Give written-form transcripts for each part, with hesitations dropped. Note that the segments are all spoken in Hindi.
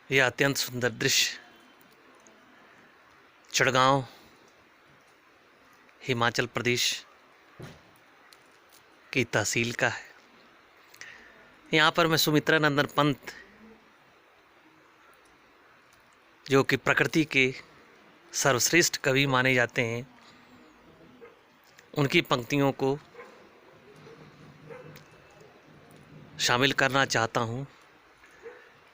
यह अत्यंत सुंदर दृश्य चिड़गांव हिमाचल प्रदेश की तहसील का है। यहाँ पर मैं सुमित्रा नंदन पंत, जो कि प्रकृति के सर्वश्रेष्ठ कवि माने जाते हैं, उनकी पंक्तियों को शामिल करना चाहता हूँ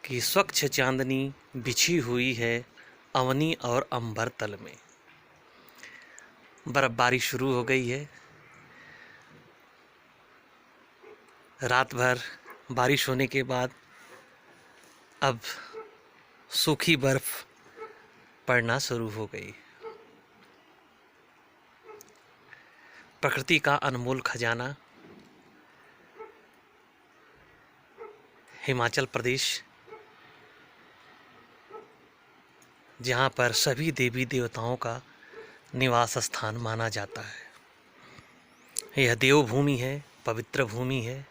कि स्वच्छ चांदनी बिछी हुई है अवनी और अंबर तल में। बर्फबारी शुरू हो गई है। रात भर बारिश होने के बाद अब सूखी बर्फ पड़ना शुरू हो गई। प्रकृति का अनमोल खजाना हिमाचल प्रदेश, जहाँ पर सभी देवी देवताओं का निवास स्थान माना जाता है। यह देवभूमि है, पवित्र भूमि है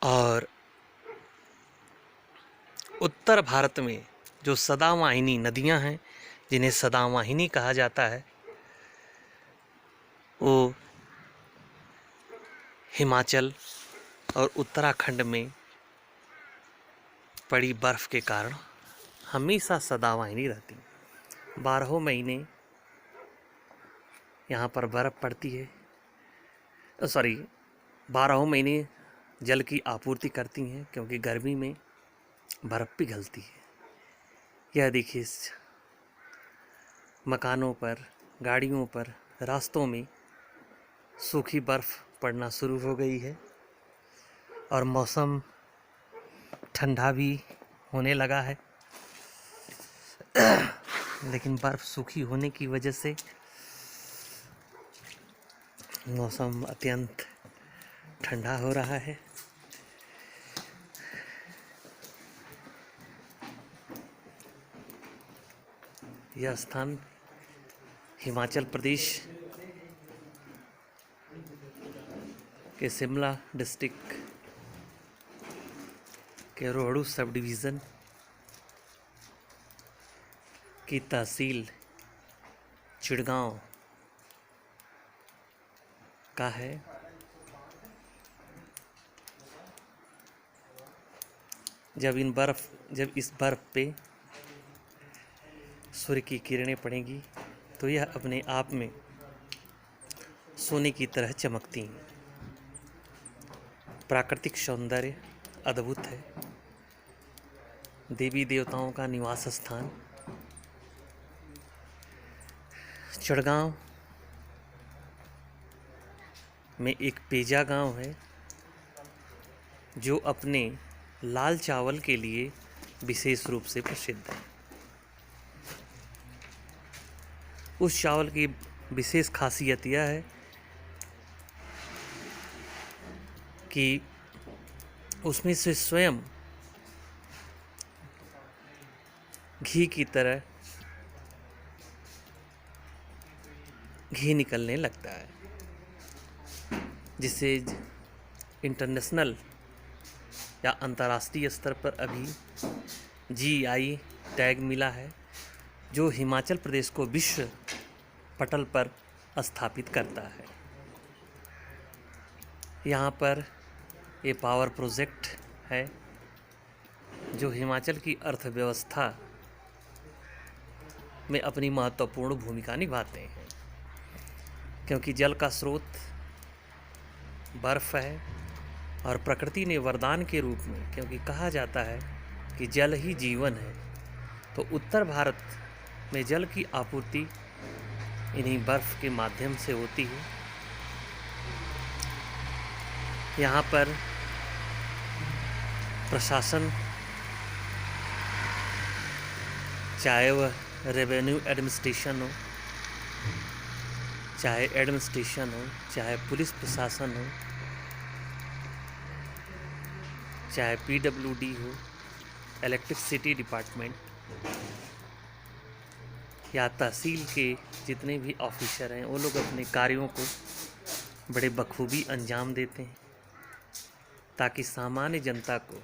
और उत्तर भारत में जो सदावाहिनी नदियां हैं, जिन्हें सदावाहिनी कहा जाता है, वो हिमाचल और उत्तराखंड में पड़ी बर्फ़ के कारण हमेशा सदावाहिनी रहती है। 12 महीने यहाँ पर बर्फ़ पड़ती है। 12 महीने जल की आपूर्ति करती हैं, क्योंकि गर्मी में बर्फ़ पिघलती है। यह देखिए, मकानों पर, गाड़ियों पर, रास्तों में सूखी बर्फ़ पड़ना शुरू हो गई है और मौसम ठंडा भी होने लगा है। लेकिन बर्फ़ सूखी होने की वजह से मौसम अत्यंत ठंडा हो रहा है। यह स्थान हिमाचल प्रदेश के शिमला डिस्ट्रिक्ट के रोहड़ू सब डिवीज़न की तहसील चिड़गांव का है। जब इस बर्फ़ पे सूर्य की किरणें पड़ेंगी तो यह अपने आप में सोने की तरह चमकती हैं। प्राकृतिक सौंदर्य अद्भुत है। देवी देवताओं का निवास स्थान चिड़गांव में एक पेजा गांव है, जो अपने लाल चावल के लिए विशेष रूप से प्रसिद्ध है। उस चावल की विशेष खासियत यह है कि उसमें से स्वयं घी की तरह घी निकलने लगता है, जिसे इंटरनेशनल या अंतर्राष्ट्रीय स्तर पर अभी GI टैग मिला है, जो हिमाचल प्रदेश को विश्व पटल पर स्थापित करता है। यहाँ पर ये पावर प्रोजेक्ट है, जो हिमाचल की अर्थव्यवस्था में अपनी महत्वपूर्ण भूमिका निभाते हैं, क्योंकि जल का स्रोत बर्फ़ है और प्रकृति ने वरदान के रूप में, क्योंकि कहा जाता है कि जल ही जीवन है, तो उत्तर भारत में जल की आपूर्ति इन्हीं बर्फ़ के माध्यम से होती है। यहाँ पर प्रशासन, चाहे वह रेवेन्यू एडमिनिस्ट्रेशन हो, चाहे एडमिनिस्ट्रेशन हो, चाहे पुलिस प्रशासन हो, चाहे PWD हो, इलेक्ट्रिसिटी डिपार्टमेंट या तहसील के जितने भी ऑफिसर हैं, वो लोग अपने कार्यों को बड़े बखूबी अंजाम देते हैं, ताकि सामान्य जनता को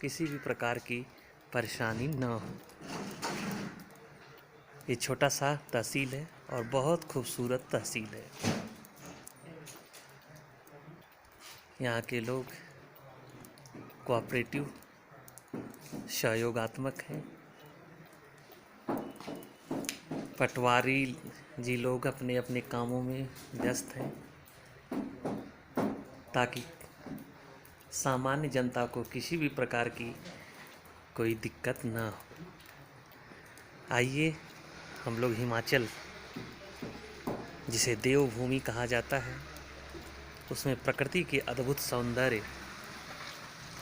किसी भी प्रकार की परेशानी न हो। ये छोटा सा तहसील है और बहुत खूबसूरत तहसील है। यहाँ के लोग कोऑपरेटिव, सहयोगात्मक हैं। पटवारी जी लोग अपने अपने कामों में व्यस्त हैं ताकि सामान्य जनता को किसी भी प्रकार की कोई दिक्कत ना हो। आइए हम लोग हिमाचल, जिसे देवभूमि कहा जाता है, उसमें प्रकृति के अद्भुत सौंदर्य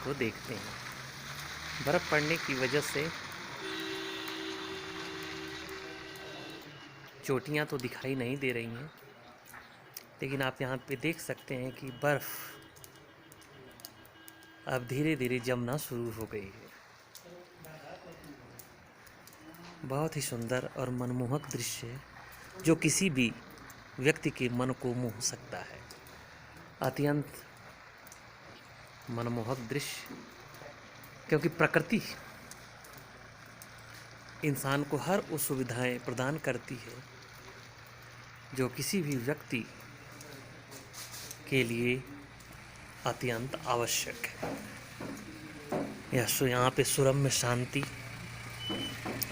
को देखते हैं। बर्फ़ पड़ने की वजह से चोटियाँ तो दिखाई नहीं दे रही हैं, लेकिन आप यहाँ पे देख सकते हैं कि बर्फ़ अब धीरे धीरे जमना शुरू हो गई है। बहुत ही सुंदर और मनमोहक दृश्य है, जो किसी भी व्यक्ति के मन को मोह सकता है। अत्यंत मनमोहक दृश्य, क्योंकि प्रकृति इंसान को हर वो सुविधाएं प्रदान करती है जो किसी भी व्यक्ति के लिए अत्यंत आवश्यक है। यहाँ पे सुरम्य शांति,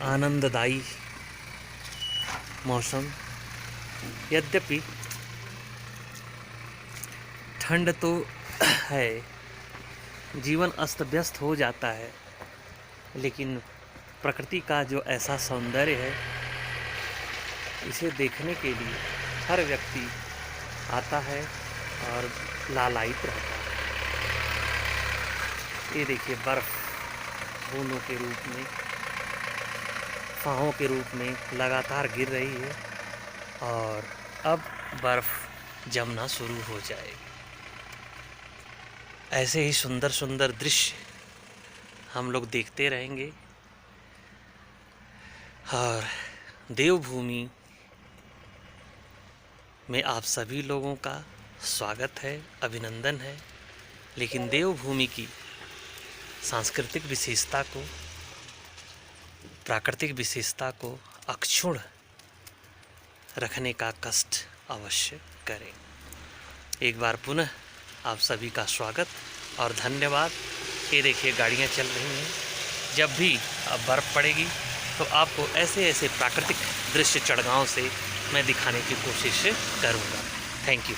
आनंददायी मौसम। यद्यपि ठंड तो है, जीवन अस्त व्यस्त हो जाता है, लेकिन प्रकृति का जो ऐसा सौंदर्य है, इसे देखने के लिए हर व्यक्ति आता है और लालायित रहता है। ये देखिए, बर्फ़ बूंदों के रूप में, फाहों के रूप में लगातार गिर रही है और अब बर्फ़ जमना शुरू हो जाएगी। ऐसे ही सुंदर सुंदर दृश्य हम लोग देखते रहेंगे और देवभूमि में आप सभी लोगों का स्वागत है, अभिनंदन है। लेकिन देवभूमि की सांस्कृतिक विशेषता को, प्राकृतिक विशेषता को अक्षुण्ण रखने का कष्ट अवश्य करें। एक बार पुनः आप सभी का स्वागत और धन्यवाद। ये देखिए, गाड़ियाँ चल रही हैं। जब भी अब बर्फ़ पड़ेगी तो आपको ऐसे ऐसे प्राकृतिक दृश्य चढ़गांव से मैं दिखाने की कोशिश करूँगा। Thank you.